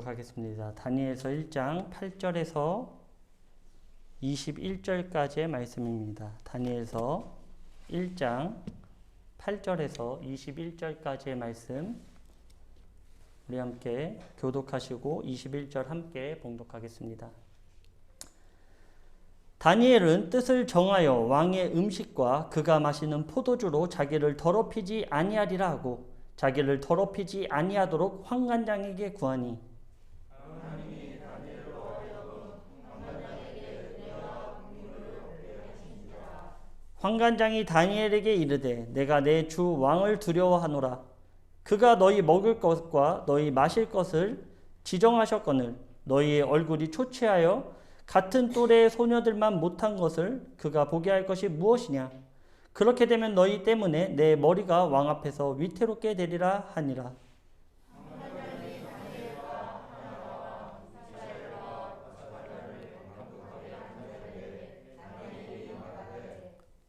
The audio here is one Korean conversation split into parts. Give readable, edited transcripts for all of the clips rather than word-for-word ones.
하겠습니다. 다니엘서 1장 8절에서 21절까지의 말씀입니다. 다니엘서 1장 8절에서 21절까지의 말씀 우리 함께 교독하시고 21절 함께 봉독하겠습니다. 다니엘은 뜻을 정하여 왕의 음식과 그가 마시는 포도주로 자기를 더럽히지 아니하리라 하고 자기를 더럽히지 아니하도록 환관장에게 구하니 환관장이 다니엘에게 이르되 내가 내 주 왕을 두려워하노라. 그가 너희 먹을 것과 너희 마실 것을 지정하셨거늘 너희의 얼굴이 초췌하여 같은 또래의 소녀들만 못한 것을 그가 보게 할 것이 무엇이냐. 그렇게 되면 너희 때문에 내 머리가 왕 앞에서 위태롭게 되리라 하니라.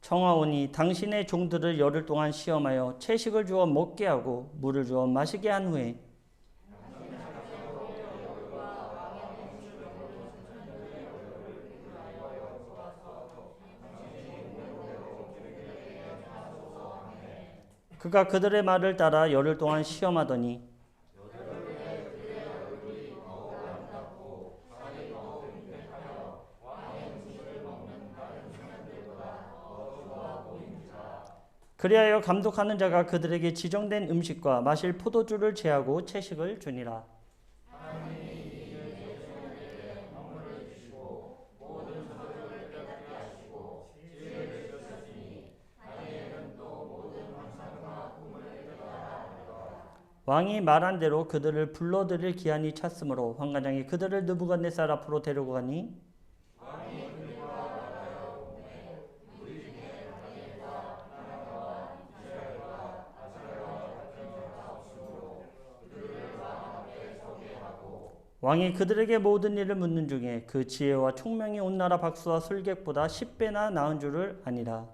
청하오니 당신의 종들을 열흘 동안 시험하여 채식을 주어 먹게 하고 물을 주어 마시게 한 후에 그가 그들의 말을 따라 열흘 동안 시험하더니 그리하여 감독하는 자가 그들에게 지정된 음식과 마실 포도주를 제하고 채식을 주니라. 왕이 말한 대로 그들을 불러들일 기한이 찼으므로 환관장이 그들을 느부갓네살 앞으로 데리고 가니 왕이 그들에게 모든 일을 묻는 중에 그 지혜와 총명이 온 나라 박수와 술객보다 10배나 나은 줄을 아니라.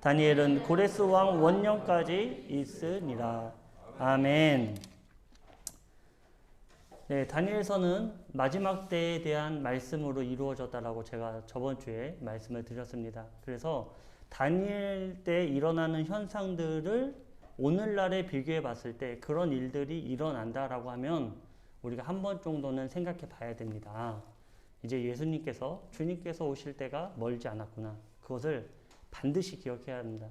다니엘은 고레스 왕 원년까지 있으니라. 아멘. 네, 다니엘서는 마지막 때에 대한 말씀으로 이루어졌다라고 제가 저번 주에 말씀을 드렸습니다. 그래서 다니엘 때 일어나는 현상들을 오늘날에 비교해 봤을 때 그런 일들이 일어난다라고 하면 우리가 한 번 정도는 생각해 봐야 됩니다. 이제 예수님께서, 주님께서 오실 때가 멀지 않았구나. 그것을 반드시 기억해야 합니다.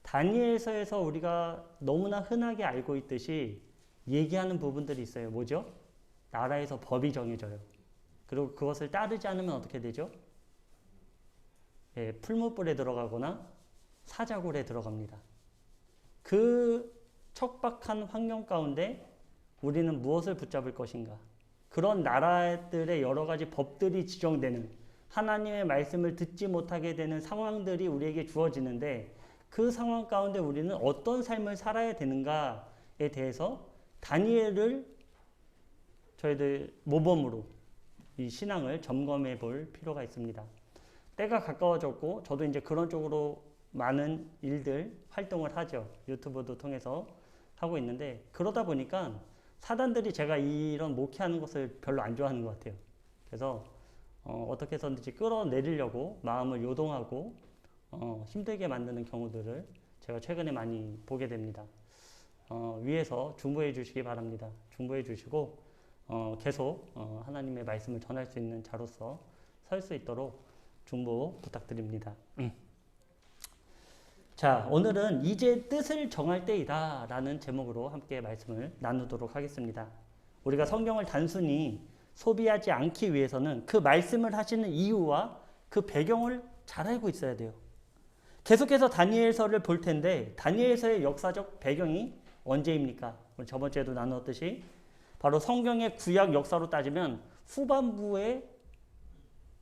다니엘서에서 우리가 너무나 흔하게 알고 있듯이 얘기하는 부분들이 있어요. 뭐죠? 나라에서 법이 정해져요. 그리고 그것을 따르지 않으면 어떻게 되죠? 예, 풀무불에 들어가거나 사자굴에 들어갑니다. 그 척박한 환경 가운데 우리는 무엇을 붙잡을 것인가? 그런 나라들의 여러 가지 법들이 지정되는 하나님의 말씀을 듣지 못하게 되는 상황들이 우리에게 주어지는데 그 상황 가운데 우리는 어떤 삶을 살아야 되는가에 대해서 다니엘을 저희들 모범으로 이 신앙을 점검해 볼 필요가 있습니다. 때가 가까워졌고 저도 이제 그런 쪽으로 많은 일들 활동을 하죠. 유튜브도 통해서 하고 있는데 그러다 보니까 사단들이 제가 이런 목회하는 것을 별로 안 좋아하는 것 같아요. 그래서 어떻게 해서든지 끌어내리려고 마음을 요동하고 힘들게 만드는 경우들을 제가 최근에 많이 보게 됩니다. 위에서 중보해 주시기 바랍니다. 중보해 주시고 계속 하나님의 말씀을 전할 수 있는 자로서 설 수 있도록 중보 부탁드립니다. 자, 오늘은 이제 뜻을 정할 때이다 라는 제목으로 함께 말씀을 나누도록 하겠습니다. 우리가 성경을 단순히 소비하지 않기 위해서는 그 말씀을 하시는 이유와 그 배경을 잘 알고 있어야 돼요. 계속해서 다니엘서를 볼 텐데 다니엘서의 역사적 배경이 언제입니까? 우리 저번 주에도 나누었듯이 바로 성경의 구약 역사로 따지면 후반부에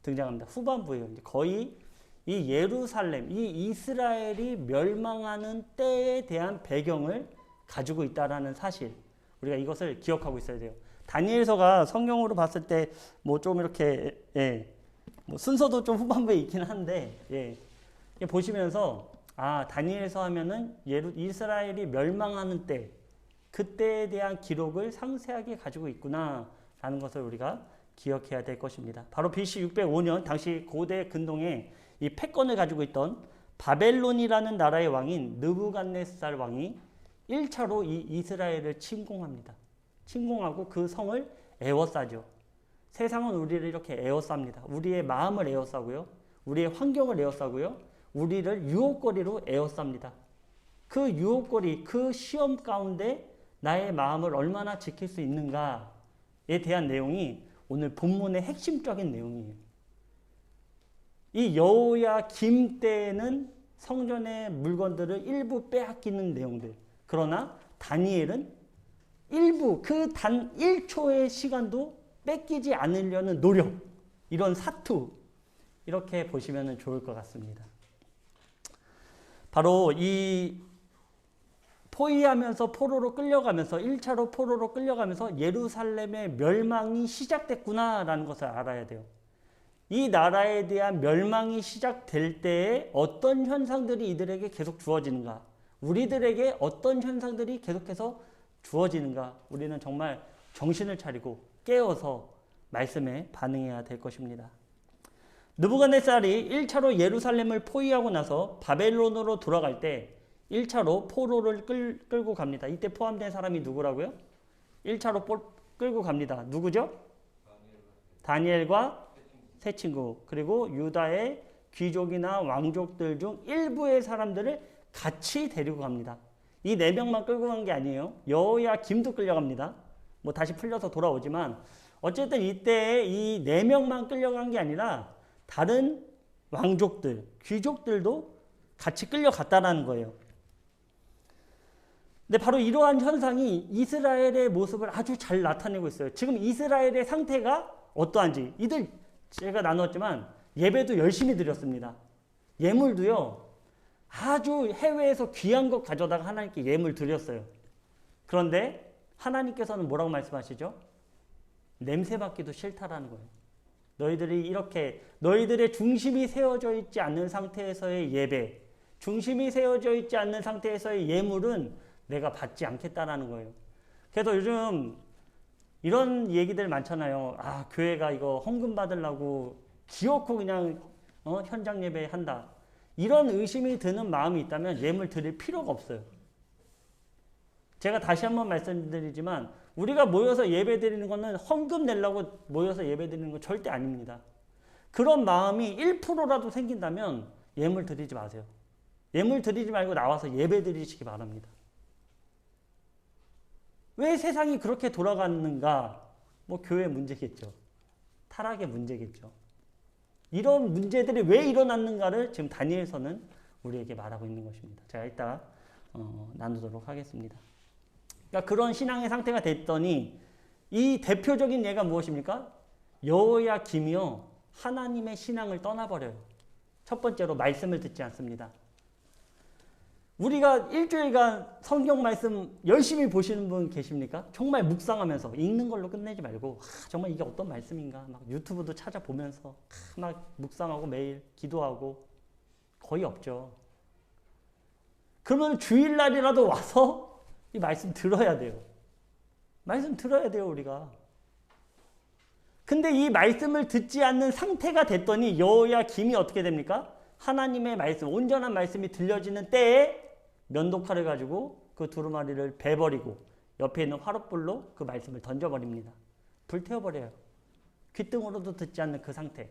등장합니다. 후반부예요. 거의 이 예루살렘, 이 이스라엘이 멸망하는 때에 대한 배경을 가지고 있다라는 사실, 우리가 이것을 기억하고 있어야 돼요. 다니엘서가 성경으로 봤을 때 뭐 좀 이렇게 뭐 순서도 좀 후반부에 있긴 한데 보시면서 다니엘서 하면은 이스라엘이 멸망하는 때 그때에 대한 기록을 상세하게 가지고 있구나 라는 것을 우리가 기억해야 될 것입니다. 바로 BC 605년 당시 고대 근동에 이 패권을 가지고 있던 바벨론이라는 나라의 왕인 느부갓네살 왕이 1차로 이 이스라엘을 침공합니다. 침공하고 그 성을 에워싸죠. 세상은 우리를 이렇게 에워쌉니다. 우리의 마음을 에워싸고요. 우리의 환경을 에워싸고요. 우리를 유혹거리로 에워쌉니다. 그 유혹거리, 그 시험 가운데 나의 마음을 얼마나 지킬 수 있는가에 대한 내용이 오늘 본문의 핵심적인 내용이에요. 이 여호야김 때에는 성전의 물건들을 일부 빼앗기는 내용들. 그러나 다니엘은 일부 그 단 1초의 시간도 뺏기지 않으려는 노력, 이런 사투, 이렇게 보시면 좋을 것 같습니다. 바로 이 포위하면서 포로로 끌려가면서 1차로 포로로 끌려가면서 예루살렘의 멸망이 시작됐구나라는 것을 알아야 돼요. 이 나라에 대한 멸망이 시작될 때에 어떤 현상들이 이들에게 계속 주어지는가, 우리들에게 어떤 현상들이 계속해서 주어지는가, 우리는 정말 정신을 차리고 깨어서 말씀에 반응해야 될 것입니다. 느부갓네살이 1차로 예루살렘을 포위하고 나서 바벨론으로 돌아갈 때 1차로 포로를 끌고 갑니다. 이때 포함된 사람이 누구라고요? 1차로 끌고 갑니다. 누구죠? 다니엘과 세 친구, 그리고 유다의 귀족이나 왕족들 중 일부의 사람들을 같이 데리고 갑니다. 이 4명만 끌고 간 게 아니에요. 여호야김도 끌려갑니다. 뭐 다시 풀려서 돌아오지만 어쨌든 이때 이 4명만 끌려간 게 아니라 다른 왕족들, 귀족들도 같이 끌려갔다라는 거예요. 근데 바로 이러한 현상이 이스라엘의 모습을 아주 잘 나타내고 있어요. 지금 이스라엘의 상태가 어떠한지, 이들 제가 나눴지만 예배도 열심히 드렸습니다. 예물도요, 아주 해외에서 귀한 것 가져다가 하나님께 예물 드렸어요. 그런데 하나님께서는 뭐라고 말씀하시죠? 냄새 맡기도 싫다라는 거예요. 너희들이 이렇게 너희들의 중심이 세워져 있지 않는 상태에서의 예배, 중심이 세워져 있지 않는 상태에서의 예물은 내가 받지 않겠다라는 거예요. 그래서 요즘 이런 얘기들 많잖아요. 아, 교회가 이거 헌금 받으려고 기어코 그냥 현장 예배 한다. 이런 의심이 드는 마음이 있다면 예물 드릴 필요가 없어요. 제가 다시 한번 말씀드리지만 우리가 모여서 예배 드리는 것은 헌금 내려고 모여서 예배 드리는 건 절대 아닙니다. 그런 마음이 1%라도 생긴다면 예물 드리지 마세요. 예물 드리지 말고 나와서 예배 드리시기 바랍니다. 왜 세상이 그렇게 돌아가는가? 뭐 교회 문제겠죠. 타락의 문제겠죠. 이런 문제들이 왜 일어났는가를 지금 다니엘서는 우리에게 말하고 있는 것입니다. 제가 이따 나누도록 하겠습니다. 그러니까 그런 신앙의 상태가 됐더니 이 대표적인 예가 무엇입니까? 여호야김이요, 하나님의 신앙을 떠나버려요. 첫 번째로 말씀을 듣지 않습니다. 우리가 일주일간 성경 말씀 열심히 보시는 분 계십니까? 정말 묵상하면서 읽는 걸로 끝내지 말고 정말 이게 어떤 말씀인가 막 유튜브도 찾아보면서 막 묵상하고 매일 기도하고 거의 없죠. 그러면 주일날이라도 와서 이 말씀 들어야 돼요. 말씀 들어야 돼요, 우리가. 근데 이 말씀을 듣지 않는 상태가 됐더니 여호야김이 어떻게 됩니까? 하나님의 말씀, 온전한 말씀이 들려지는 때에 면도칼을 가지고 그 두루마리를 베버리고 옆에 있는 화롯불로 그 말씀을 던져버립니다. 불태워버려요. 귓등으로도 듣지 않는 그 상태.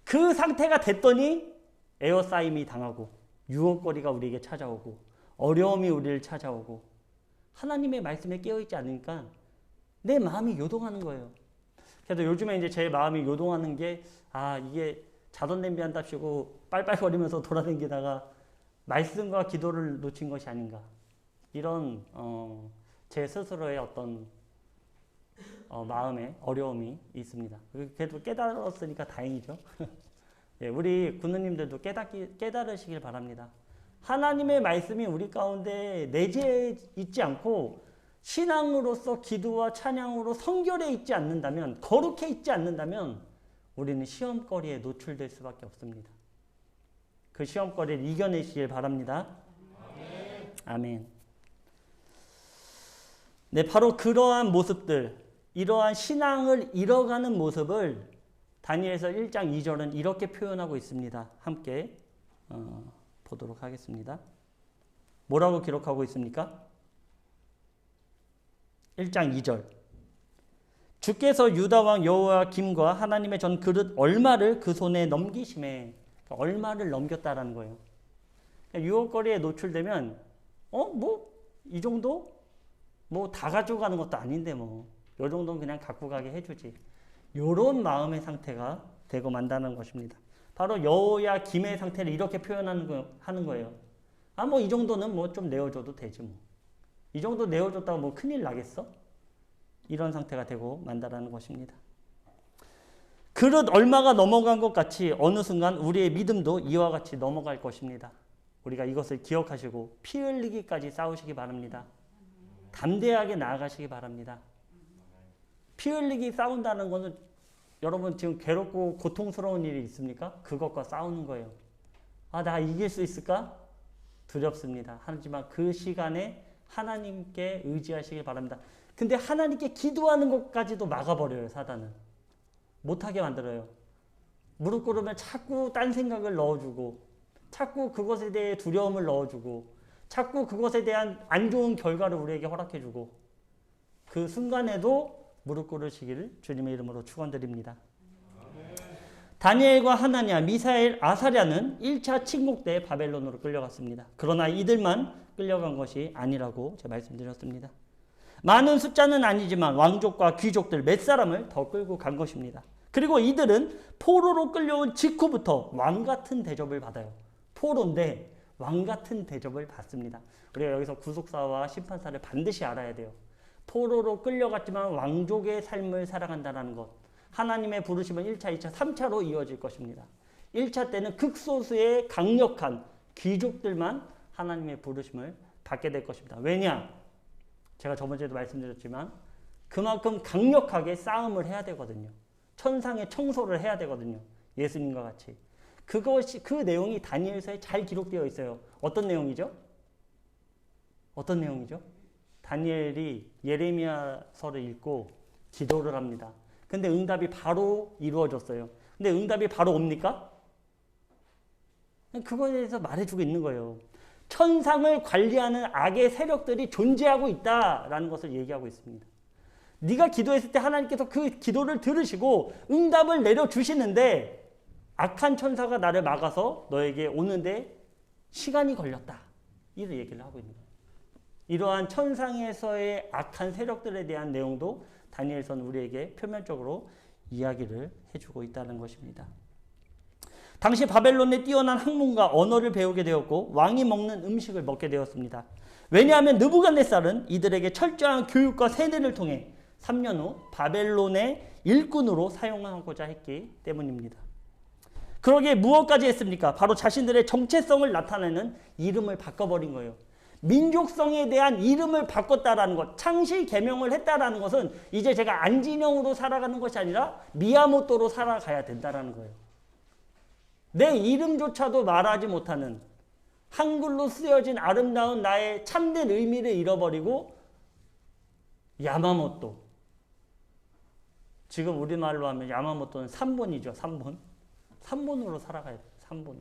그 상태가 됐더니 에어싸임이 당하고 유혹거리가 우리에게 찾아오고 어려움이 우리를 찾아오고 하나님의 말씀에 깨어있지 않으니까 내 마음이 요동하는 거예요. 그래서 요즘에 이제 제 마음이 요동하는 게 이게 자던 냄비 한답시고 빨빨거리면서 돌아다니다가 말씀과 기도를 놓친 것이 아닌가. 이런 제 스스로의 어떤 마음의 어려움이 있습니다. 그래도 깨달았으니까 다행이죠. 예, 우리 군우님들도 깨달으시길 바랍니다. 하나님의 말씀이 우리 가운데 내재해 있지 않고 신앙으로서 기도와 찬양으로 성결해 있지 않는다면, 거룩해 있지 않는다면 우리는 시험거리에 노출될 수밖에 없습니다. 그 시험거리를 이겨내시길 바랍니다. 아멘. 네, 바로 그러한 모습들, 이러한 신앙을 잃어가는 모습을 다니엘서 1장 2절은 이렇게 표현하고 있습니다. 함께 보도록 하겠습니다. 뭐라고 기록하고 있습니까? 1장 2절. 주께서 유다 왕 여호야김과 하나님의 전 그릇 얼마를 그 손에 넘기심에, 그러니까 얼마를 넘겼다라는 거예요. 그러니까 유혹거리에 노출되면 이 정도? 뭐 다 가져가는 것도 아닌데 요 정도는 그냥 갖고 가게 해주지. 요런 마음의 상태가 되고 만다는 것입니다. 바로 여호야김의 상태를 이렇게 하는 거예요. 이 정도는 좀 내어줘도 되지 뭐. 이 정도 내어줬다고 큰일 나겠어? 이런 상태가 되고 만다라는 것입니다. 그릇 얼마가 넘어간 것 같이 어느 순간 우리의 믿음도 이와 같이 넘어갈 것입니다. 우리가 이것을 기억하시고 피 흘리기까지 싸우시기 바랍니다. 담대하게 나아가시기 바랍니다. 피 흘리기 싸운다는 것은 여러분 지금 괴롭고 고통스러운 일이 있습니까? 그것과 싸우는 거예요. 나 이길 수 있을까? 두렵습니다. 하지만 그 시간에 하나님께 의지하시기 바랍니다. 근데 하나님께 기도하는 것까지도 막아버려요. 사단은. 못하게 만들어요. 무릎 꿇으면 자꾸 딴 생각을 넣어주고 자꾸 그것에 대해 두려움을 넣어주고 자꾸 그것에 대한 안 좋은 결과를 우리에게 허락해주고 그 순간에도 무릎 꿇으시기를 주님의 이름으로 축원드립니다. 다니엘과 하나냐, 미사엘, 아사랴는 1차 침공 때 바벨론으로 끌려갔습니다. 그러나 이들만 끌려간 것이 아니라고 제가 말씀드렸습니다. 많은 숫자는 아니지만 왕족과 귀족들 몇 사람을 더 끌고 간 것입니다. 그리고 이들은 포로로 끌려온 직후부터 왕같은 대접을 받아요. 포로인데 왕같은 대접을 받습니다. 우리가 여기서 구속사와 심판사를 반드시 알아야 돼요. 포로로 끌려갔지만 왕족의 삶을 살아간다는 것. 하나님의 부르심은 1차, 2차, 3차로 이어질 것입니다. 1차 때는 극소수의 강력한 귀족들만 하나님의 부르심을 받게 될 것입니다. 왜냐? 제가 저번주에도 말씀드렸지만 그만큼 강력하게 싸움을 해야 되거든요. 천상의 청소를 해야 되거든요. 예수님과 같이. 그 내용이 다니엘서에 잘 기록되어 있어요. 어떤 내용이죠? 어떤 내용이죠? 다니엘이 예레미야서를 읽고 기도를 합니다. 근데 응답이 바로 이루어졌어요. 근데 응답이 바로 옵니까? 그거에 대해서 말해주고 있는 거예요. 천상을 관리하는 악의 세력들이 존재하고 있다라는 것을 얘기하고 있습니다. 네가 기도했을 때 하나님께서 그 기도를 들으시고 응답을 내려주시는데 악한 천사가 나를 막아서 너에게 오는데 시간이 걸렸다. 이런 얘기를 하고 있는 거예요. 이러한 천상에서의 악한 세력들에 대한 내용도 다니엘서는 우리에게 표면적으로 이야기를 해주고 있다는 것입니다. 당시 바벨론의 뛰어난 학문과 언어를 배우게 되었고 왕이 먹는 음식을 먹게 되었습니다. 왜냐하면 느부갓네살은 이들에게 철저한 교육과 세뇌를 통해 3년 후 바벨론의 일꾼으로 사용하고자 했기 때문입니다. 그러기에 무엇까지 했습니까? 바로 자신들의 정체성을 나타내는 이름을 바꿔버린 거예요. 민족성에 대한 이름을 바꿨다라는 것, 창실 개명을 했다라는 것은 이제 제가 안진영으로 살아가는 것이 아니라 미야모토로 살아가야 된다라는 거예요. 내 이름조차도 말하지 못하는 한글로 쓰여진 아름다운 나의 참된 의미를 잃어버리고 야마모토. 지금 우리말로 하면 야마모토는 3번이죠. 3번. 3번으로 살아가야 돼요. 3번.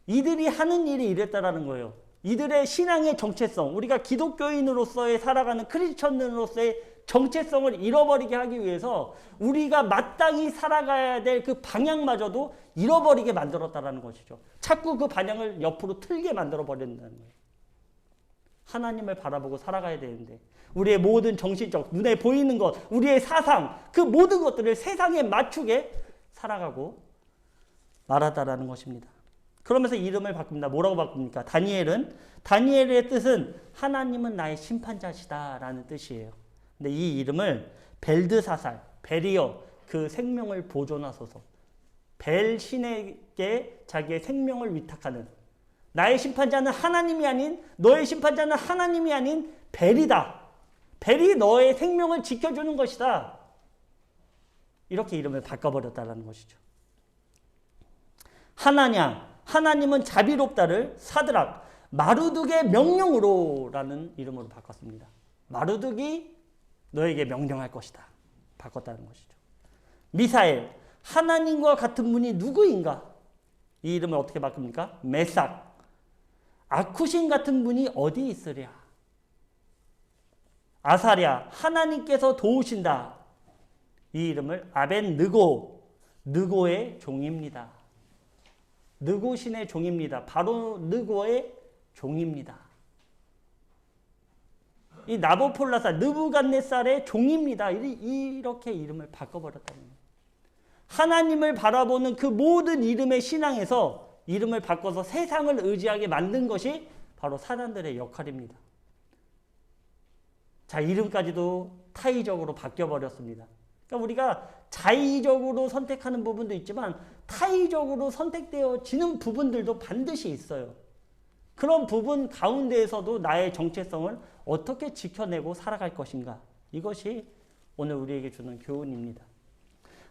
이들이 하는 일이 이랬다라는 거예요. 이들의 신앙의 정체성, 우리가 기독교인으로서의 살아가는 크리스천으로서의 정체성을 잃어버리게 하기 위해서 우리가 마땅히 살아가야 될 그 방향마저도 잃어버리게 만들었다라는 것이죠. 자꾸 그 방향을 옆으로 틀게 만들어버린다는 거예요. 하나님을 바라보고 살아가야 되는데 우리의 모든 정신적, 눈에 보이는 것, 우리의 사상, 그 모든 것들을 세상에 맞추게 살아가고 말하다라는 것입니다. 그러면서 이름을 바꿉니다. 뭐라고 바꿉니까? 다니엘의 뜻은 하나님은 나의 심판자시다라는 뜻이에요. 근데 이 이름을 벨드사살, 벨이여 그 생명을 보존하소서. 벨 신에게 자기의 생명을 위탁하는 나의 심판자는 하나님이 아닌 너의 심판자는 하나님이 아닌 벨이다. 벨이 너의 생명을 지켜주는 것이다. 이렇게 이름을 바꿔버렸다는 것이죠. 하나님은 자비롭다를 사드락, 마르둑의 명령으로 라는 이름으로 바꿨습니다. 마르둑이 너에게 명령할 것이다. 바꿨다는 것이죠. 미사엘, 하나님과 같은 분이 누구인가? 이 이름을 어떻게 바꿉니까? 메삭, 아쿠신 같은 분이 어디 있으랴? 아사랴, 하나님께서 도우신다. 이 이름을 아벤느고, 느고의 종입니다. 느고신의 종입니다. 바로 느고의 종입니다. 이 나보폴라살, 느부갓네살의 종입니다. 이렇게 이름을 바꿔버렸다는 거예요. 하나님을 바라보는 그 모든 이름의 신앙에서 이름을 바꿔서 세상을 의지하게 만든 것이 바로 사단들의 역할입니다. 자, 이름까지도 타의적으로 바뀌어버렸습니다. 그러니까 우리가 자의적으로 선택하는 부분도 있지만 타의적으로 선택되어지는 부분들도 반드시 있어요. 그런 부분 가운데에서도 나의 정체성을 어떻게 지켜내고 살아갈 것인가? 이것이 오늘 우리에게 주는 교훈입니다.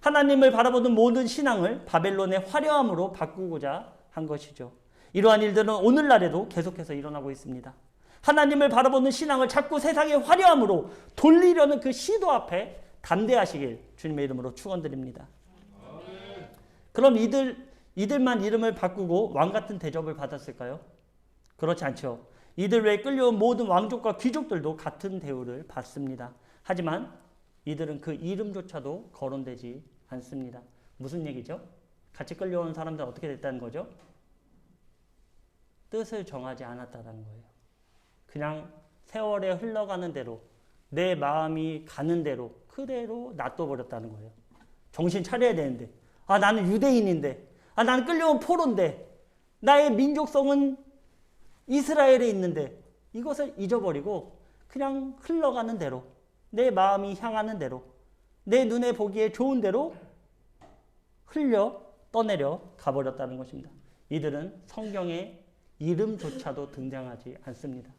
하나님을 바라보는 모든 신앙을 바벨론의 화려함으로 바꾸고자 한 것이죠. 이러한 일들은 오늘날에도 계속해서 일어나고 있습니다. 하나님을 바라보는 신앙을 자꾸 세상의 화려함으로 돌리려는 그 시도 앞에 담대하시길 주님의 이름으로 축원드립니다. 그럼 이들만 이름을 바꾸고 왕 같은 대접을 받았을까요? 그렇지 않죠. 이들 외에 끌려온 모든 왕족과 귀족들도 같은 대우를 받습니다. 하지만 이들은 그 이름조차도 거론되지 않습니다. 무슨 얘기죠? 같이 끌려온 사람들은 어떻게 됐다는 거죠? 뜻을 정하지 않았다는 거예요. 그냥 세월에 흘러가는 대로 내 마음이 가는 대로 그대로 놔둬버렸다는 거예요. 정신 차려야 되는데 나는 유대인인데 나는 끌려온 포로인데 나의 민족성은 이스라엘에 있는데 이것을 잊어버리고 그냥 흘러가는 대로 내 마음이 향하는 대로 내 눈에 보기에 좋은 대로 떠내려 가버렸다는 것입니다. 이들은 성경에 이름조차도 등장하지 않습니다.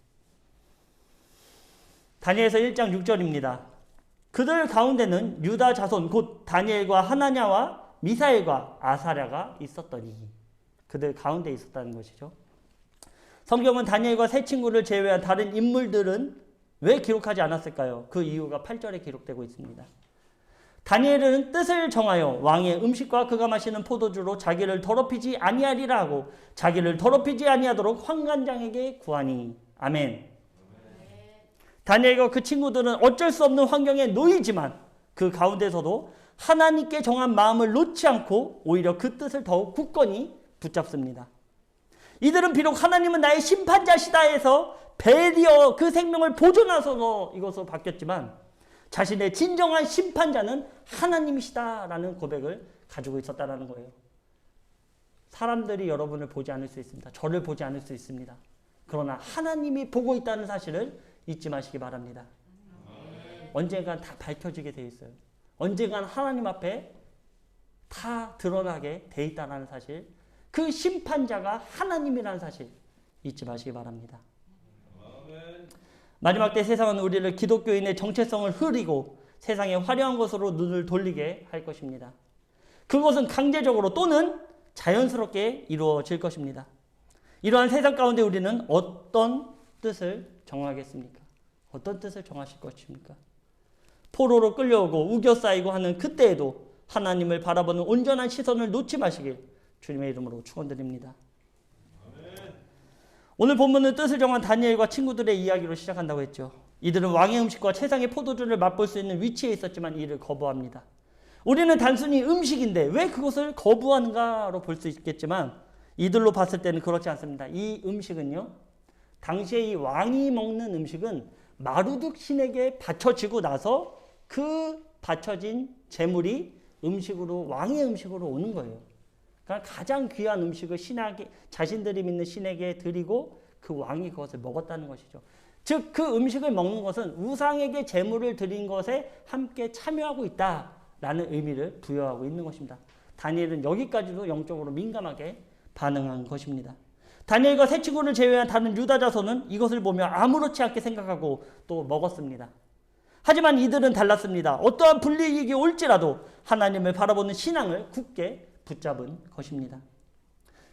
다니엘서 1장 6절입니다. 그들 가운데는 유다 자손 곧 다니엘과 하나냐와 미사엘과 아사랴가 있었더니 그들 가운데 있었다는 것이죠. 성경은 다니엘과 세 친구를 제외한 다른 인물들은 왜 기록하지 않았을까요? 그 이유가 8절에 기록되고 있습니다. 다니엘은 뜻을 정하여 왕의 음식과 그가 마시는 포도주로 자기를 더럽히지 아니하리라 하고 자기를 더럽히지 아니하도록 환관장에게 구하니. 아멘. 다니엘과 그 친구들은 어쩔 수 없는 환경에 놓이지만 그 가운데서도 하나님께 정한 마음을 놓지 않고 오히려 그 뜻을 더욱 굳건히 붙잡습니다. 이들은 비록 하나님은 나의 심판자시다 해서 배리어 그 생명을 보존하셔서 이것으로 바뀌었지만 자신의 진정한 심판자는 하나님이시다라는 고백을 가지고 있었다는 거예요. 사람들이 여러분을 보지 않을 수 있습니다. 저를 보지 않을 수 있습니다. 그러나 하나님이 보고 있다는 사실을 잊지 마시기 바랍니다. 언젠간 다 밝혀지게 돼 있어요. 언젠간 하나님 앞에 다 드러나게 돼 있다는 사실, 그 심판자가 하나님이라는 사실 잊지 마시기 바랍니다. 마지막 때 세상은 우리를 기독교인의 정체성을 흐리고 세상의 화려한 것으로 눈을 돌리게 할 것입니다. 그것은 강제적으로 또는 자연스럽게 이루어질 것입니다. 이러한 세상 가운데 우리는 어떤 뜻을 정하겠습니까? 어떤 뜻을 정하실 것입니까? 포로로 끌려오고 우겨싸이고 하는 그때에도 하나님을 바라보는 온전한 시선을 놓지 마시길 주님의 이름으로 축원드립니다. 오늘 본문은 뜻을 정한 다니엘과 친구들의 이야기로 시작한다고 했죠. 이들은 왕의 음식과 최상의 포도주를 맛볼 수 있는 위치에 있었지만 이를 거부합니다. 우리는 단순히 음식인데 왜 그것을 거부하는가로 볼 수 있겠지만 이들로 봤을 때는 그렇지 않습니다. 이 음식은요, 당시에 이 왕이 먹는 음식은 마루둑 신에게 바쳐지고 나서 그 바쳐진 재물이 음식으로, 왕의 음식으로 오는 거예요. 그러니까 가장 귀한 음식을 신에게, 자신들이 믿는 신에게 드리고 그 왕이 그것을 먹었다는 것이죠. 즉 그 음식을 먹는 것은 우상에게 제물을 드린 것에 함께 참여하고 있다라는 의미를 부여하고 있는 것입니다. 다니엘은 여기까지도 영적으로 민감하게 반응한 것입니다. 다니엘과 세 친구를 제외한 다른 유다 자손은 이것을 보며 아무렇지 않게 생각하고 또 먹었습니다. 하지만 이들은 달랐습니다. 어떠한 불이익이 올지라도 하나님을 바라보는 신앙을 굳게 붙잡은 것입니다.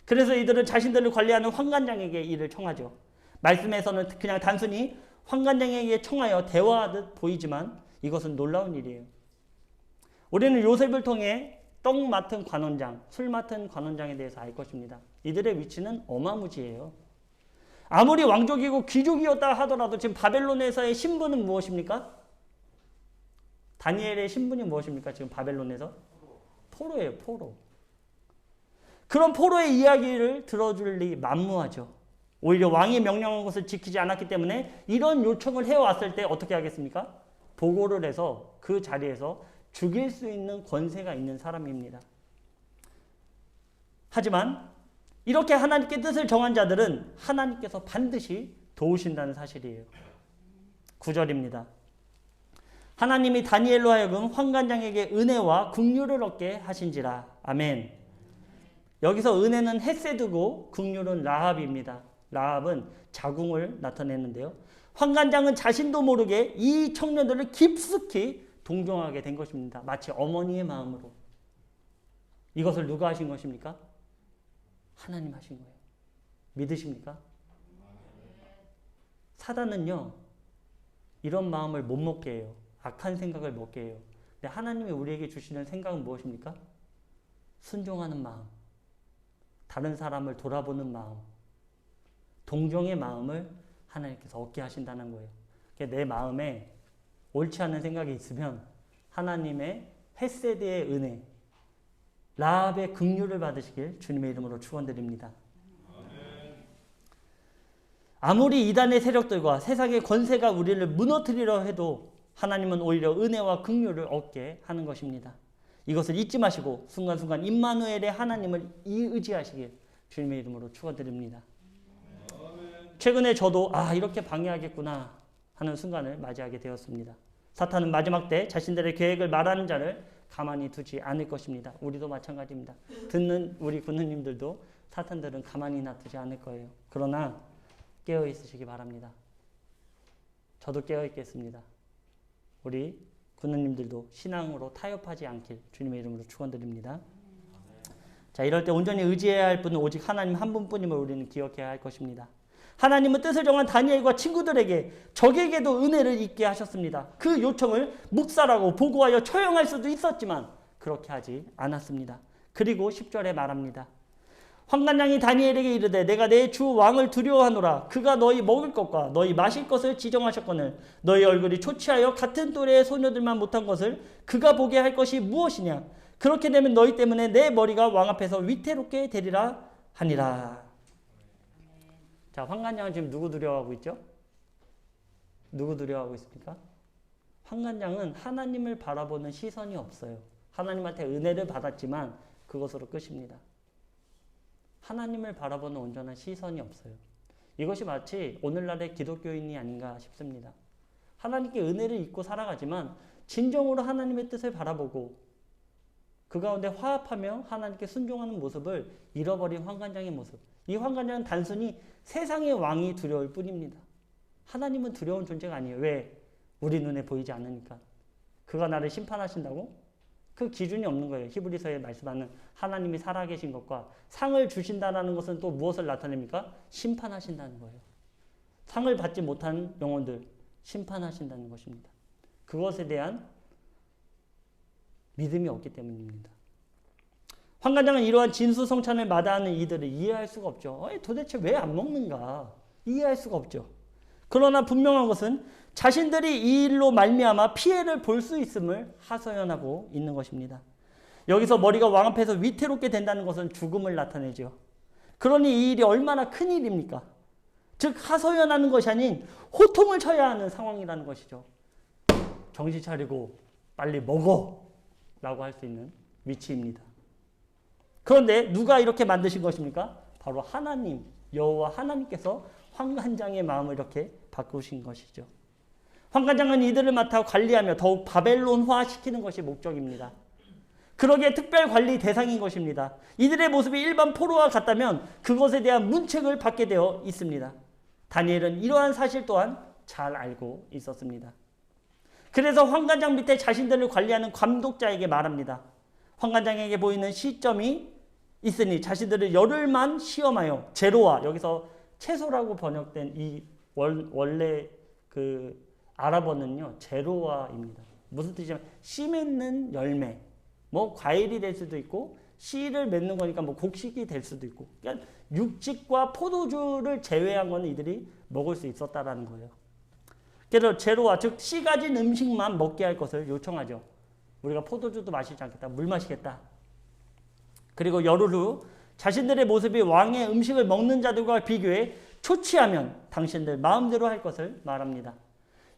그래서 이들은 자신들을 관리하는 환관장에게 이를 청하죠. 말씀에서는 그냥 단순히 환관장에게 청하여 대화하듯 보이지만 이것은 놀라운 일이에요. 우리는 요셉을 통해 떡 맡은 관원장, 술 맡은 관원장에 대해서 알 것입니다. 이들의 위치는 어마무지해요. 아무리 왕족이고 귀족이었다 하더라도 지금 바벨론에서의 신분은 무엇입니까? 다니엘의 신분이 무엇입니까? 지금 바벨론에서? 포로예요, 포로. 그런 포로의 이야기를 들어줄 리 만무하죠. 오히려 왕이 명령한 것을 지키지 않았기 때문에 이런 요청을 해왔을 때 어떻게 하겠습니까? 보고를 해서 그 자리에서 죽일 수 있는 권세가 있는 사람입니다. 하지만 이렇게 하나님께 뜻을 정한 자들은 하나님께서 반드시 도우신다는 사실이에요. 9절입니다. 하나님이 다니엘로 하여금 환관장에게 은혜와 긍휼을 얻게 하신지라. 아멘. 여기서 은혜는 헤세드고 긍휼은 라합입니다. 라합은 자궁을 나타내는데요. 환관장은 자신도 모르게 이 청년들을 깊숙이 동정하게 된 것입니다. 마치 어머니의 마음으로. 이것을 누가 하신 것입니까? 하나님 하신 거예요. 믿으십니까? 사단은요, 이런 마음을 못 먹게 해요. 악한 생각을 먹게 해요. 근데 하나님이 우리에게 주시는 생각은 무엇입니까? 순종하는 마음, 다른 사람을 돌아보는 마음, 동정의 마음을 하나님께서 얻게 하신다는 거예요. 내 마음에 옳지 않은 생각이 있으면 하나님의 헤세드의 은혜, 라합의 긍휼을 받으시길 주님의 이름으로 축원드립니다. 아무리 이단의 세력들과 세상의 권세가 우리를 무너뜨리려 해도 하나님은 오히려 은혜와 긍휼을 얻게 하는 것입니다. 이것을 잊지 마시고 순간순간 임마누엘의 하나님을 의지하시길 주님의 이름으로 축원드립니다. 최근에 저도 이렇게 방해하겠구나 하는 순간을 맞이하게 되었습니다. 사탄은 마지막 때 자신들의 계획을 말하는 자를 가만히 두지 않을 것입니다. 우리도 마찬가지입니다. 듣는 우리 군우님들도 사탄들은 가만히 놔두지 않을 거예요. 그러나 깨어 있으시기 바랍니다. 저도 깨어 있겠습니다. 우리 군우님들도 신앙으로 타협하지 않길 주님의 이름으로 축원드립니다. 자, 이럴 때 온전히 의지해야 할 분은 오직 하나님 한 분뿐임을 우리는 기억해야 할 것입니다. 하나님은 뜻을 정한 다니엘과 친구들에게 적에게도 은혜를 있게 하셨습니다. 그 요청을 묵살하고 보고하여 처형할 수도 있었지만 그렇게 하지 않았습니다. 그리고 10절에 말합니다. 환관장이 다니엘에게 이르되 내가 내 주 왕을 두려워하노라. 그가 너희 먹을 것과 너희 마실 것을 지정하셨거늘 너희 얼굴이 초췌하여 같은 또래의 소녀들만 못한 것을 그가 보게 할 것이 무엇이냐. 그렇게 되면 너희 때문에 내 머리가 왕 앞에서 위태롭게 되리라 하니라. 자, 환관장은 지금 누구 두려워하고 있죠? 누구 두려워하고 있습니까? 환관장은 하나님을 바라보는 시선이 없어요. 하나님한테 은혜를 받았지만 그것으로 끝입니다. 하나님을 바라보는 온전한 시선이 없어요. 이것이 마치 오늘날의 기독교인이 아닌가 싶습니다. 하나님께 은혜를 잊고 살아가지만 진정으로 하나님의 뜻을 바라보고 그 가운데 화합하며 하나님께 순종하는 모습을 잃어버린 환관장의 모습. 이 환관장은 단순히 세상의 왕이 두려울 뿐입니다. 하나님은 두려운 존재가 아니에요. 왜? 우리 눈에 보이지 않으니까. 그가 나를 심판하신다고? 그 기준이 없는 거예요. 히브리서에 말씀하는 하나님이 살아계신 것과 상을 주신다는 것은 또 무엇을 나타냅니까? 심판하신다는 거예요. 상을 받지 못한 영혼들 심판하신다는 것입니다. 그것에 대한 믿음이 없기 때문입니다. 환관장은 이러한 진수성찬을 마다하는 이들을 이해할 수가 없죠. 도대체 왜 안 먹는가? 이해할 수가 없죠. 그러나 분명한 것은 자신들이 이 일로 말미암아 피해를 볼 수 있음을 하소연하고 있는 것입니다. 여기서 머리가 왕 앞에서 위태롭게 된다는 것은 죽음을 나타내죠. 그러니 이 일이 얼마나 큰 일입니까? 즉 하소연하는 것이 아닌 호통을 쳐야 하는 상황이라는 것이죠. 정신 차리고 빨리 먹어 라고 할 수 있는 위치입니다. 그런데 누가 이렇게 만드신 것입니까? 바로 하나님, 여호와 하나님께서 환관장의 마음을 이렇게 바꾸신 것이죠. 환관장은 이들을 맡아 관리하며 더욱 바벨론화시키는 것이 목적입니다. 그러기에 특별 관리 대상인 것입니다. 이들의 모습이 일반 포로와 같다면 그것에 대한 문책을 받게 되어 있습니다. 다니엘은 이러한 사실 또한 잘 알고 있었습니다. 그래서 환관장 밑에 자신들을 관리하는 감독자에게 말합니다. 환관장에게 보이는 시점이 있으니 자신들을 열흘만 시험하여 제로와, 여기서 채소라고 번역된 이 원래 그 아랍어는요 제로와입니다. 무슨 뜻이냐면 씨 맺는 열매. 뭐 과일이 될 수도 있고 씨를 맺는 거니까 뭐 곡식이 될 수도 있고. 그러니까 육식과 포도주를 제외한 건 이들이 먹을 수 있었다라는 거예요. 그래서 제로와 즉 씨 가진 음식만 먹게 할 것을 요청하죠. 우리가 포도주도 마시지 않겠다. 물 마시겠다. 그리고 열흘 후 자신들의 모습이 왕의 음식을 먹는 자들과 비교해 초췌하면 당신들 마음대로 할 것을 말합니다.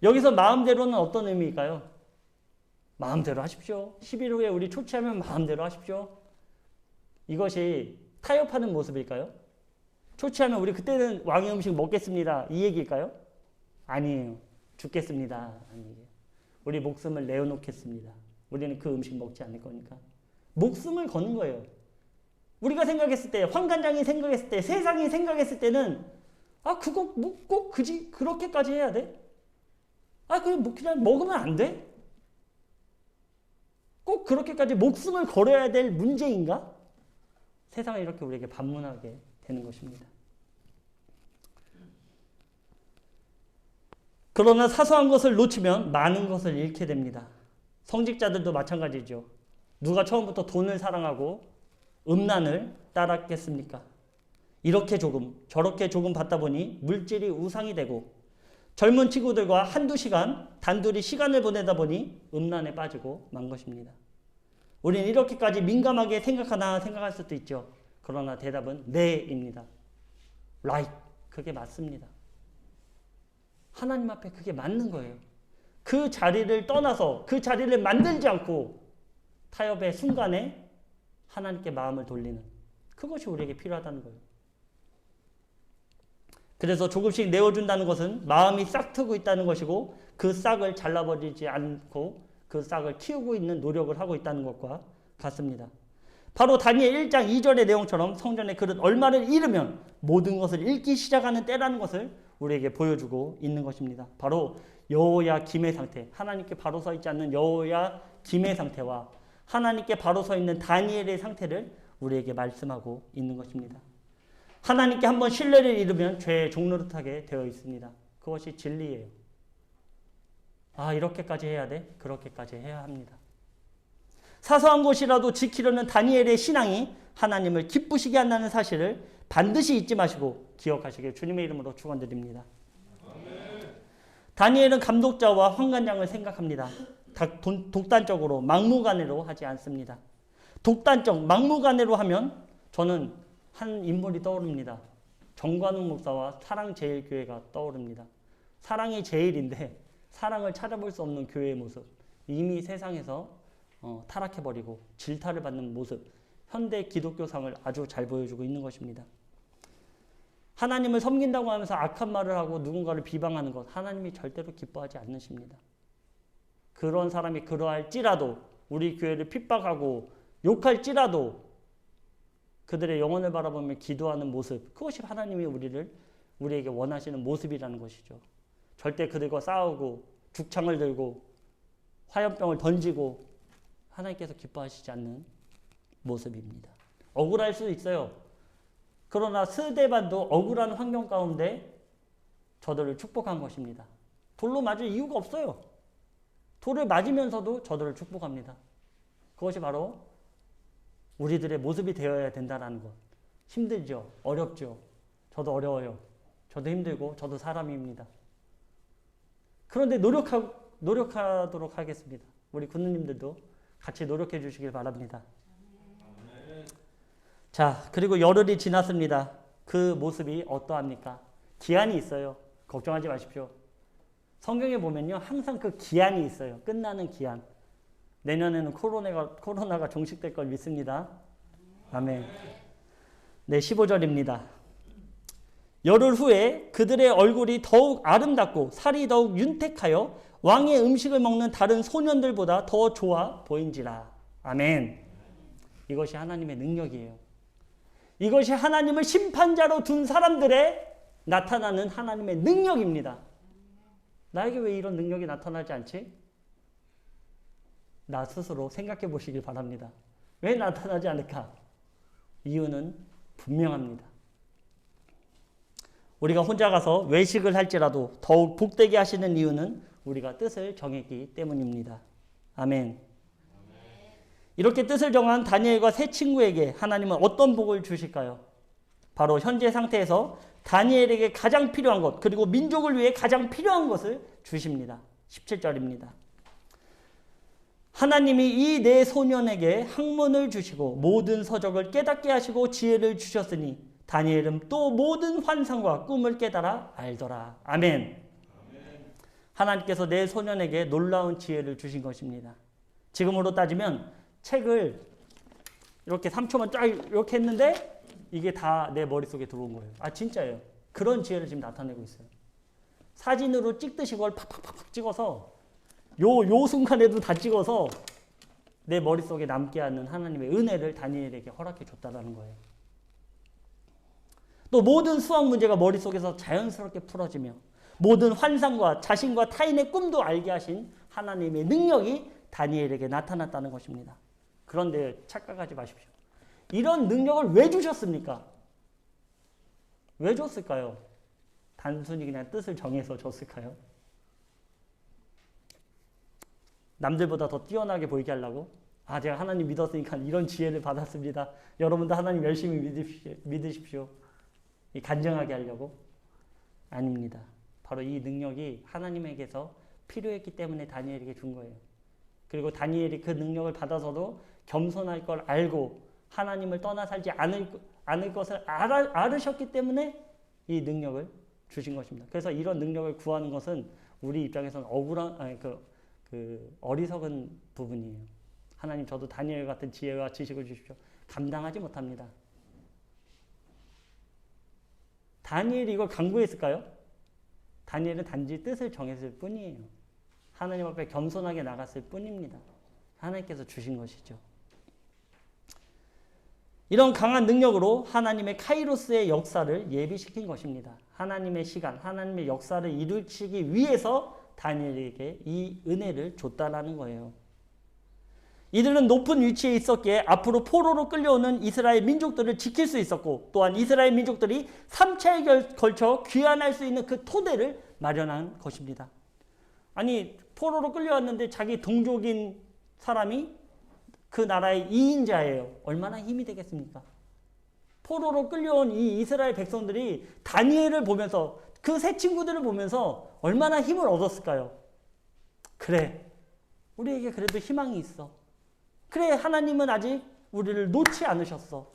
여기서 마음대로는 어떤 의미일까요? 마음대로 하십시오. 10일 후에 우리 초췌하면 마음대로 하십시오. 이것이 타협하는 모습일까요? 초췌하면 우리 그때는 왕의 음식 먹겠습니다. 이 얘기일까요? 아니에요. 죽겠습니다. 아니에요. 우리 목숨을 내어놓겠습니다. 우리는 그 음식 먹지 않을 거니까. 목숨을 거는 거예요. 우리가 생각했을 때, 황관장이 생각했을 때, 세상이 생각했을 때는 그거 뭐 꼭 그렇게까지 해야 돼? 그냥 먹으면 안 돼? 꼭 그렇게까지 목숨을 걸어야 될 문제인가? 세상이 이렇게 우리에게 반문하게 되는 것입니다. 그러나 사소한 것을 놓치면 많은 것을 잃게 됩니다. 성직자들도 마찬가지죠. 누가 처음부터 돈을 사랑하고 음란을 따랐겠습니까? 이렇게 조금 저렇게 조금 받다 보니 물질이 우상이 되고 젊은 친구들과 한두 시간 단둘이 시간을 보내다 보니 음란에 빠지고 만 것입니다. 우리는 이렇게까지 민감하게 생각하나 생각할 수도 있죠. 그러나 대답은 네입니다. right. 그게 맞습니다. 하나님 앞에 그게 맞는 거예요. 그 자리를 떠나서 그 자리를 만들지 않고 타협의 순간에 하나님께 마음을 돌리는 그것이 우리에게 필요하다는 거예요. 그래서 조금씩 내어준다는 것은 마음이 싹트고 있다는 것이고 그 싹을 잘라버리지 않고 그 싹을 키우고 있는 노력을 하고 있다는 것과 같습니다. 바로 다니엘 1장 2절의 내용처럼 성전의 그릇 얼마를 잃으면 모든 것을 잃기 시작하는 때라는 것을 우리에게 보여주고 있는 것입니다. 바로 여호야김의 상태, 하나님께 바로 서 있지 않는 여호야김의 상태와 하나님께 바로 서 있는 다니엘의 상태를 우리에게 말씀하고 있는 것입니다. 하나님께 한번 신뢰를 잃으면 죄의 종노릇하게 되어 있습니다. 그것이 진리예요. 이렇게까지 해야 돼? 그렇게까지 해야 합니다. 사소한 것이라도 지키려는 다니엘의 신앙이 하나님을 기쁘시게 한다는 사실을 반드시 잊지 마시고 기억하시길 주님의 이름으로 축원드립니다. 다니엘은 감독자와 환관장을 생각합니다. 독단적으로 막무가내로 하지 않습니다. 독단적 막무가내로 하면 저는 한 인물이 떠오릅니다. 정관웅 목사와 사랑제일교회가 떠오릅니다. 사랑이 제일인데 사랑을 찾아볼 수 없는 교회의 모습, 이미 세상에서 타락해버리고 질타를 받는 모습, 현대 기독교상을 아주 잘 보여주고 있는 것입니다. 하나님을 섬긴다고 하면서 악한 말을 하고 누군가를 비방하는 것, 하나님이 절대로 기뻐하지 않으십니다. 그런 사람이 그러할지라도 우리 교회를 핍박하고 욕할지라도 그들의 영혼을 바라보며 기도하는 모습, 그것이 하나님이 우리에게 원하시는 모습이라는 것이죠. 절대 그들과 싸우고 죽창을 들고 화염병을 던지고 하나님께서 기뻐하시지 않는 모습입니다. 억울할 수 있어요. 그러나 스데반도 억울한 환경 가운데 저들을 축복한 것입니다. 돌로 맞을 이유가 없어요. 돌을 맞으면서도 저들을 축복합니다. 그것이 바로 우리들의 모습이 되어야 된다는 것. 힘들죠. 어렵죠. 저도 어려워요. 저도 힘들고 저도 사람입니다. 그런데 노력하도록 하겠습니다. 우리 군우님들도 같이 노력해 주시길 바랍니다. 자, 그리고 열흘이 지났습니다. 그 모습이 어떠합니까? 기한이 있어요. 걱정하지 마십시오. 성경에 보면요, 항상 그 기한이 있어요. 끝나는 기한. 내년에는 코로나가 종식될 걸 믿습니다. 아멘. 네, 15절입니다. 열흘 후에 그들의 얼굴이 더욱 아름답고 살이 더욱 윤택하여 왕의 음식을 먹는 다른 소년들보다 더 좋아 보인지라. 아멘. 이것이 하나님의 능력이에요. 이것이 하나님을 심판자로 둔 사람들의 나타나는 하나님의 능력입니다. 나에게 왜 이런 능력이 나타나지 않지? 나 스스로 생각해 보시길 바랍니다. 왜 나타나지 않을까? 이유는 분명합니다. 우리가 혼자 가서 외식을 할지라도 더욱 복되게 하시는 이유는 우리가 뜻을 정했기 때문입니다. 아멘. 이렇게 뜻을 정한 다니엘과 세 친구에게 하나님은 어떤 복을 주실까요? 바로 현재 상태에서 다니엘에게 가장 필요한 것, 그리고 민족을 위해 가장 필요한 것을 주십니다. 17절입니다. 하나님이 이 네 소년에게 학문을 주시고 모든 서적을 깨닫게 하시고 지혜를 주셨으니 다니엘은 또 모든 환상과 꿈을 깨달아 알더라. 아멘. 하나님께서 네 소년에게 놀라운 지혜를 주신 것입니다. 지금으로 따지면 책을 이렇게 3초만 쫙 이렇게 했는데 이게 다 내 머릿속에 들어온 거예요. 아, 진짜예요. 그런 지혜를 지금 나타내고 있어요. 사진으로 찍듯이 그걸 팍팍팍 찍어서 요 순간에도 다 찍어서 내 머릿속에 남게 하는 하나님의 은혜를 다니엘에게 허락해 줬다는 거예요. 또 모든 수학 문제가 머릿속에서 자연스럽게 풀어지며 모든 환상과 자신과 타인의 꿈도 알게 하신 하나님의 능력이 다니엘에게 나타났다는 것입니다. 그런데 착각하지 마십시오. 이런 능력을 왜 주셨습니까? 왜 줬을까요? 단순히 그냥 뜻을 정해서 줬을까요? 남들보다 더 뛰어나게 보이게 하려고? 아, 제가 하나님 믿었으니까 이런 지혜를 받았습니다. 여러분도 하나님 열심히 믿으십시오. 간증하게 하려고? 아닙니다. 바로 이 능력이 하나님에게서 필요했기 때문에 다니엘에게 준 거예요. 그리고 다니엘이 그 능력을 받아서도 겸손할 걸 알고 하나님을 떠나 살지 않을 것을 알으셨기 때문에 이 능력을 주신 것입니다. 그래서 이런 능력을 구하는 것은 우리 입장에서는 어리석은 부분이에요. 하나님, 저도 다니엘 같은 지혜와 지식을 주십시오. 감당하지 못합니다. 다니엘이 이걸 강구했을까요? 다니엘은 단지 뜻을 정했을 뿐이에요. 하나님 앞에 겸손하게 나갔을 뿐입니다. 하나님께서 주신 것이죠. 이런 강한 능력으로 하나님의 카이로스의 역사를 예비시킨 것입니다. 하나님의 시간, 하나님의 역사를 이루시기 위해서 다니엘에게 이 은혜를 줬다라는 거예요. 이들은 높은 위치에 있었기에 앞으로 포로로 끌려오는 이스라엘 민족들을 지킬 수 있었고, 또한 이스라엘 민족들이 3차에 걸쳐 귀환할 수 있는 그 토대를 마련한 것입니다. 아니, 포로로 끌려왔는데 자기 동족인 사람이 그 나라의 2인자예요. 얼마나 힘이 되겠습니까? 포로로 끌려온 이 이스라엘 백성들이 다니엘을 보면서, 그 세 친구들을 보면서 얼마나 힘을 얻었을까요? 그래, 우리에게 그래도 희망이 있어. 그래, 하나님은 아직 우리를 놓지 않으셨어.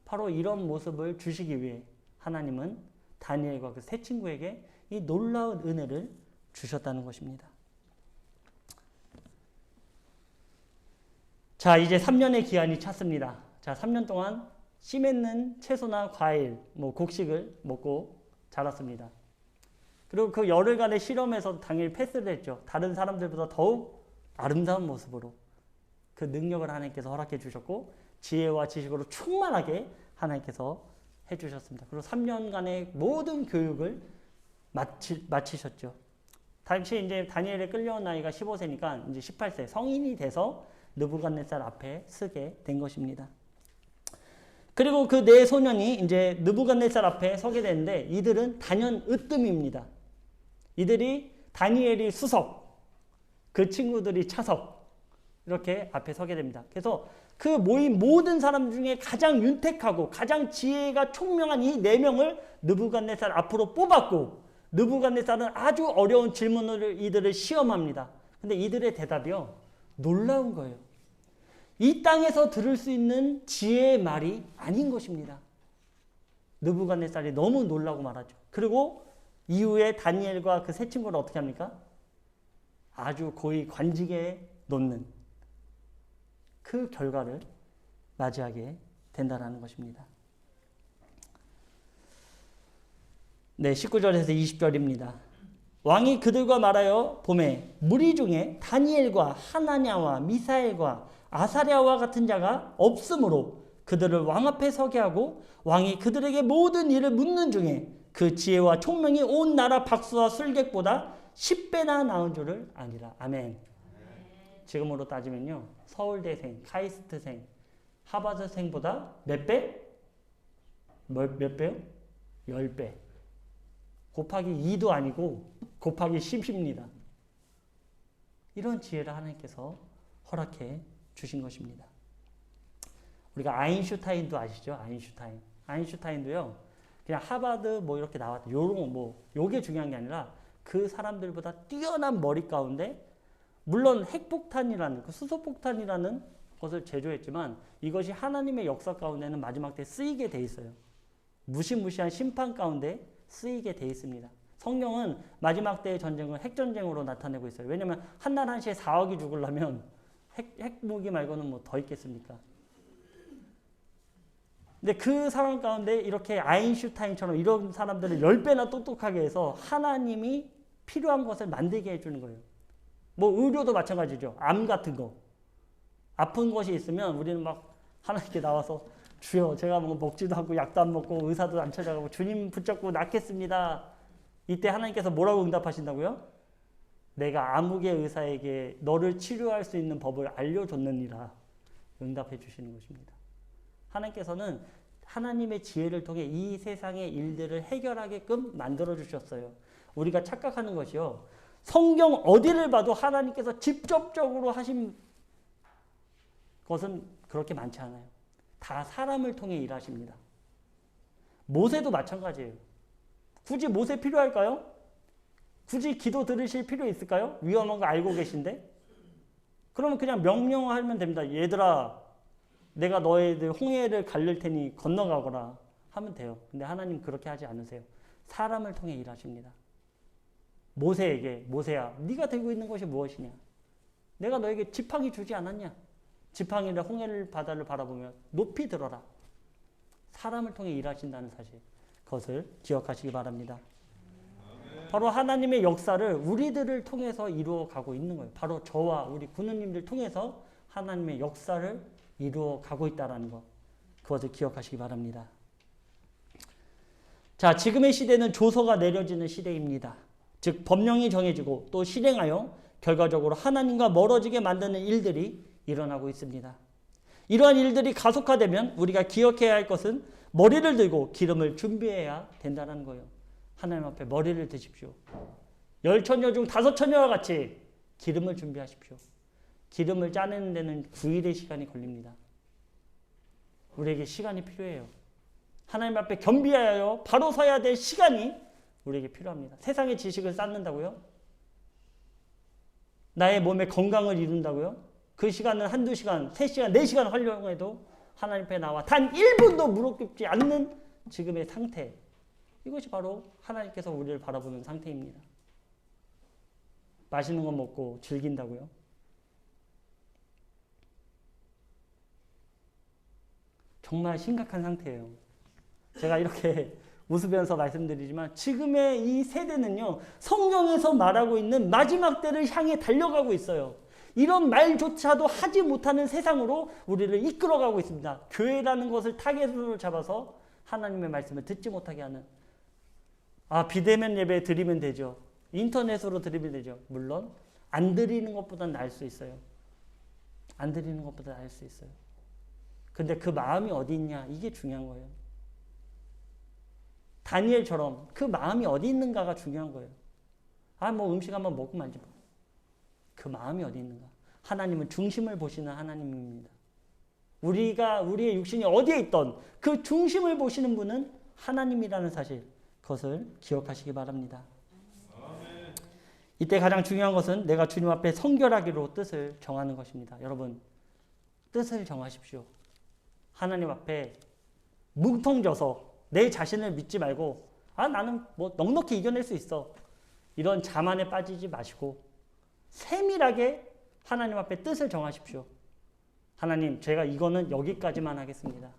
바로 이런 모습을 주시기 위해 하나님은 다니엘과 그 세 친구에게 이 놀라운 은혜를 주셨다는 것입니다. 자, 이제 3년의 기한이 찼습니다. 자, 3년 동안 씨 맺는 채소나 과일, 곡식을 먹고 자랐습니다. 그리고 그 열흘간의 실험에서 당연히 패스를 했죠. 다른 사람들보다 더욱 아름다운 모습으로 그 능력을 하나님께서 허락해 주셨고, 지혜와 지식으로 충만하게 하나님께서 해주셨습니다. 그리고 3년간의 모든 교육을 마치셨죠. 당시 이제 다니엘에 끌려온 나이가 15세니까 이제 18세 성인이 돼서 느부갓네살 앞에 서게 된 것입니다. 그리고 그 네 소년이 이제 느부갓네살 앞에 서게 되는데, 이들은 단연 으뜸입니다. 이들이 다니엘이 수석, 그 친구들이 차석, 이렇게 앞에 서게 됩니다. 그래서 그 모인 모든 사람 중에 가장 윤택하고 가장 지혜가 총명한 이 네 명을 느부갓네살 앞으로 뽑았고, 느부갓네살은 아주 어려운 질문을 이들을 시험합니다. 근데 이들의 대답이요, 놀라운 거예요. 이 땅에서 들을 수 있는 지혜의 말이 아닌 것입니다. 느부갓네살이 너무 놀라고 말하죠. 그리고 이후에 다니엘과 그 세 친구를 어떻게 합니까? 아주 고위 관직에 놓는 그 결과를 맞이하게 된다는 것입니다. 네, 19절에서 20절입니다. 왕이 그들과 말하여 보매 무리 중에 다니엘과 하나냐와 미사엘과 아사랴와 같은 자가 없으므로 그들을 왕 앞에 서게 하고, 왕이 그들에게 모든 일을 묻는 중에 그 지혜와 총명이 온 나라 박수와 술객보다 10배나 나은 줄을 아니라. 아멘. 지금으로 따지면요, 서울대생, 카이스트생, 하버드생보다 몇 배? 몇 배요? 10배. 곱하기 2도 아니고 곱하기 10입니다. 이런 지혜를 하나님께서 허락해 주신 것입니다. 우리가 아인슈타인도 아시죠? 아인슈타인도요. 그냥 하버드 뭐 이렇게 나왔다. 요게 중요한 게 아니라 그 사람들보다 뛰어난 머리 가운데 물론 핵폭탄이라는 수소폭탄이라는 것을 제조했지만 이것이 하나님의 역사 가운데는 마지막 때 쓰이게 돼 있어요. 무시무시한 심판 가운데 쓰이게 돼 있습니다. 성경은 마지막 때의 전쟁을 핵전쟁으로 나타내고 있어요. 왜냐하면 한날 한시에 4억이 죽으려면 핵무기 말고는 뭐 더 있겠습니까? 근데 그 상황 가운데 이렇게 아인슈타인처럼 이런 사람들을 10배나 똑똑하게 해서 하나님이 필요한 것을 만들게 해주는 거예요. 뭐 의료도 마찬가지죠. 암 같은 거. 아픈 것이 있으면 우리는 막 하나님께 나와서 주여 제가 뭐 먹지도 않고 약도 안 먹고 의사도 안 찾아가고 주님 붙잡고 낫겠습니다. 이때 하나님께서 뭐라고 응답하신다고요? 내가 아무개 의사에게 너를 치료할 수 있는 법을 알려줬느니라 응답해 주시는 것입니다. 하나님께서는 하나님의 지혜를 통해 이 세상의 일들을 해결하게끔 만들어 주셨어요. 우리가 착각하는 것이요. 성경 어디를 봐도 하나님께서 직접적으로 하신 것은 그렇게 많지 않아요. 다 사람을 통해 일하십니다. 모세도 마찬가지예요. 굳이 모세 필요할까요? 굳이 기도 들으실 필요 있을까요? 위험한 거 알고 계신데? 그러면 그냥 명령하면 됩니다. 얘들아, 내가 너희들 홍해를 갈릴 테니 건너가거라 하면 돼요. 근데 하나님 그렇게 하지 않으세요. 사람을 통해 일하십니다. 모세에게 모세야 네가 들고 있는 것이 무엇이냐? 내가 너에게 지팡이 주지 않았냐? 지팡이를 홍해를 바다를 바라보며 높이 들어라. 사람을 통해 일하신다는 사실 그것을 기억하시기 바랍니다. 바로 하나님의 역사를 우리들을 통해서 이루어 가고 있는 거예요. 바로 저와 우리 군우님들 통해서 하나님의 역사를 이루어 가고 있다는 것 그것을 기억하시기 바랍니다. 자, 지금의 시대는 조서가 내려지는 시대입니다. 즉 법령이 정해지고 또 실행하여 결과적으로 하나님과 멀어지게 만드는 일들이 일어나고 있습니다. 이러한 일들이 가속화되면 우리가 기억해야 할 것은 머리를 들고 기름을 준비해야 된다는 거예요. 하나님 앞에 머리를 드십시오. 10처녀 중 5처녀와 같이 기름을 준비하십시오. 기름을 짜내는 데는 9일의 시간이 걸립니다. 우리에게 시간이 필요해요. 하나님 앞에 겸비하여 바로 서야 될 시간이 우리에게 필요합니다. 세상의 지식을 쌓는다고요? 나의 몸의 건강을 이룬다고요? 그 시간은 한두 시간, 3시간, 4시간 활용해도 하나님 앞에 나와 단 1분도 무릎 꿇지 않는 지금의 상태. 이것이 바로 하나님께서 우리를 바라보는 상태입니다. 맛있는 거 먹고 즐긴다고요? 정말 심각한 상태예요. 제가 이렇게 웃으면서 말씀드리지만 지금의 이 세대는요. 성경에서 말하고 있는 마지막 때를 향해 달려가고 있어요. 이런 말조차도 하지 못하는 세상으로 우리를 이끌어가고 있습니다. 교회라는 것을 타겟으로 잡아서 하나님의 말씀을 듣지 못하게 하는 비대면 예배 드리면 되죠. 인터넷으로 드리면 되죠. 물론 안 드리는 것보다는 나을 수 있어요. 안 드리는 것보다 나을 수 있어요. 근데 그 마음이 어디 있냐 이게 중요한 거예요. 다니엘처럼 그 마음이 어디 있는가가 중요한 거예요. 뭐 음식 한번 먹고 말지 뭐. 그 마음이 어디 있는가. 하나님은 중심을 보시는 하나님입니다. 우리의 육신이 어디에 있던 그 중심을 보시는 분은 하나님이라는 사실 그것을 기억하시기 바랍니다. 이때 가장 중요한 것은 내가 주님 앞에 성결하기로 뜻을 정하는 것입니다. 여러분 뜻을 정하십시오. 하나님 앞에 뭉텅져서 내 자신을 믿지 말고 나는 뭐 넉넉히 이겨낼 수 있어. 이런 자만에 빠지지 마시고 세밀하게 하나님 앞에 뜻을 정하십시오. 하나님 제가 이거는 여기까지만 하겠습니다.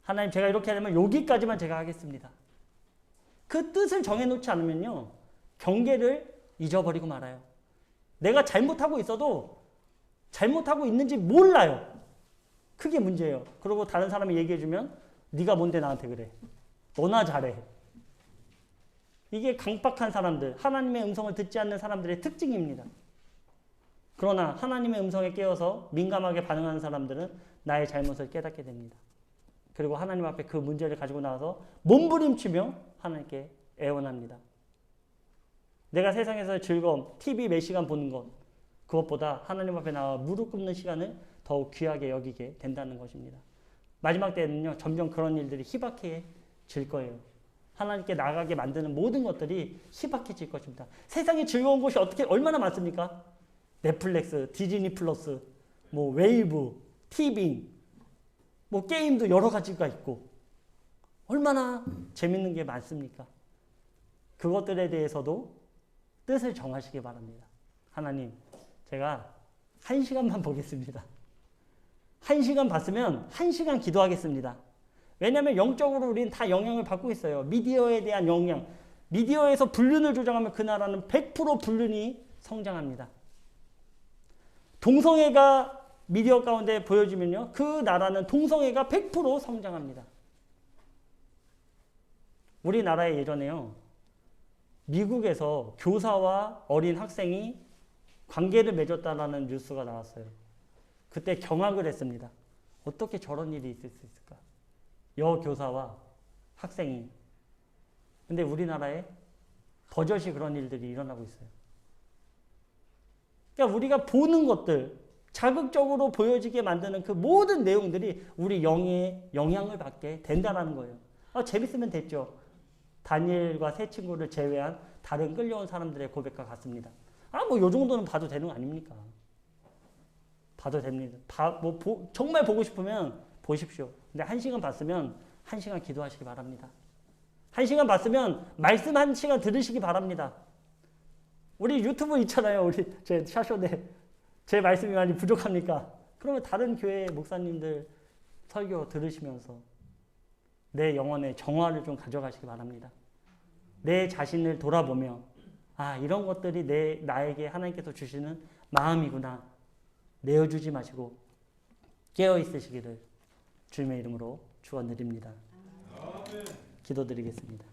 하나님 제가 이렇게 하려면 여기까지만 제가 하겠습니다. 그 뜻을 정해놓지 않으면요. 경계를 잊어버리고 말아요. 내가 잘못하고 있어도 잘못하고 있는지 몰라요. 그게 문제예요. 그리고 다른 사람이 얘기해주면 네가 뭔데 나한테 그래. 너나 잘해. 이게 강박한 사람들, 하나님의 음성을 듣지 않는 사람들의 특징입니다. 그러나 하나님의 음성에 깨어서 민감하게 반응하는 사람들은 나의 잘못을 깨닫게 됩니다. 그리고 하나님 앞에 그 문제를 가지고 나와서 몸부림치며 하나님께 애원합니다. 내가 세상에서 즐거움, TV 몇 시간 보는 것, 그것보다 하나님 앞에 나와 무릎 꿇는 시간을 더욱 귀하게 여기게 된다는 것입니다. 마지막 때는요, 점점 그런 일들이 희박해질 거예요. 하나님께 나가게 만드는 모든 것들이 희박해질 것입니다. 세상에 즐거운 곳이 얼마나 많습니까? 넷플릭스, 디즈니 플러스, 뭐 웨이브, 티빙, 뭐 게임도 여러 가지가 있고 얼마나 재밌는 게 많습니까? 그것들에 대해서도 뜻을 정하시기 바랍니다. 하나님, 제가 1시간만 보겠습니다. 1시간 봤으면 1시간 기도하겠습니다. 왜냐하면 영적으로 우리는 다 영향을 받고 있어요. 미디어에 대한 영향. 미디어에서 불륜을 조장하면 그 나라는 100% 불륜이 성장합니다. 동성애가 미디어 가운데 보여지면요, 그 나라는 동성애가 100% 성장합니다. 우리나라에 예전에요, 미국에서 교사와 어린 학생이 관계를 맺었다라는 뉴스가 나왔어요. 그때 경악을 했습니다. 어떻게 저런 일이 있을 수 있을까? 여교사와 학생이. 근데 우리나라에 버젓이 그런 일들이 일어나고 있어요. 그러니까 우리가 보는 것들, 자극적으로 보여지게 만드는 그 모든 내용들이 우리 영에 영향을 받게 된다는 거예요. 재밌으면 됐죠. 다니엘과 세 친구를 제외한 다른 끌려온 사람들의 고백과 같습니다. 뭐 요 정도는 봐도 되는 거 아닙니까? 봐도 됩니다. 정말 보고 싶으면 보십시오. 근데 1시간 봤으면 1시간 기도하시기 바랍니다. 1시간 봤으면 말씀 1시간 들으시기 바랍니다. 우리 유튜브 있잖아요. 제 샤쇼네. 제 말씀이 많이 부족합니까? 그러면 다른 교회 목사님들 설교 들으시면서 내 영혼의 정화를 좀 가져가시기 바랍니다. 내 자신을 돌아보며 이런 것들이 나에게 하나님께서 주시는 마음이구나. 내어주지 마시고 깨어 있으시기를 주님의 이름으로 축원드립니다. 기도드리겠습니다.